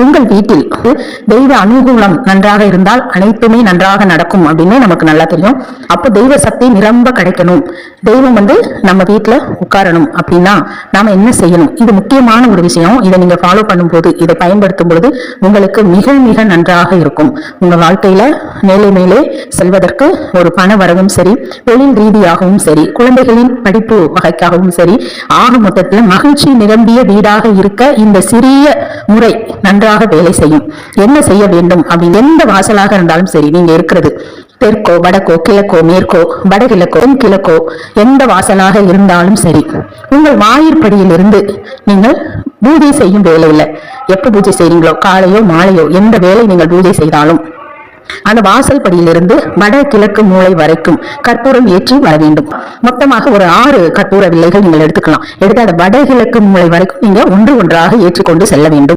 உங்கள் வீட்டில் தெய்வ அனுகூலம் நன்றாக இருந்தால் அனைத்துமே நன்றாக நடக்கும் அப்படின்னு நமக்கு நல்லா தெரியும். அப்போ தெய்வ சக்தி நிரம்ப கிடைக்கணும், தெய்வம் நம்ம வீட்டுல உட்காரணும் அப்படின்னா நாம என்ன செய்யணும்? இது முக்கியமான ஒரு விஷயம். இதை நீங்க ஃபாலோ பண்ணும்போது, இதை பயன்படுத்தும் பொழுது உங்களுக்கு மிக மிக நன்றாக இருக்கும். உங்க வாழ்க்கையில மேலே மேலே செல்வதற்கு ஒரு பண வரவும் சரி, தொழில் ரீதியாகவும் சரி, குழந்தைகளின் படிப்பு வகைக்காகவும் சரி, ஆக மொத்தத்தில் மகிழ்ச்சி நிரம்பிய வீடாக இருக்க இந்த சிறிய முறை நன்றாக வேலை செய்யும். என்ன செய்ய வேண்டும் அப்படின்னு, எந்த வாசலாக இருந்தாலும் சரி, நீங்க இருக்கிறது தெற்கோ வடக்கோ கிழக்கோ மேற்கோ வடகிழக்கோ கிழக்கோ எந்த வாசலாக இருந்தாலும் சரி, உங்கள் வாயிற்படியில் இருந்து நீங்கள் பூஜை செய்யும் வேலையில எப்ப பூஜை செய்றீங்களோ, காலையோ மாலையோ எந்த வேலை நீங்கள் பூஜை செய்தாலும் அந்த வாசல் படியிலிருந்து வட கிழக்கு மூலை வரைக்கும் கற்பூரம் ஏற்றி வர வேண்டும். மொத்தமாக ஒரு 6 கற்பூர வில்லைகள் நீங்கள் எடுத்துக்கலாம். எடுத்து அந்த வடகிழக்கு மூலை வரைக்கும் நீங்க ஒன்று ஒன்றாக ஏற்றிக்கொண்டு செல்ல வேண்டும்.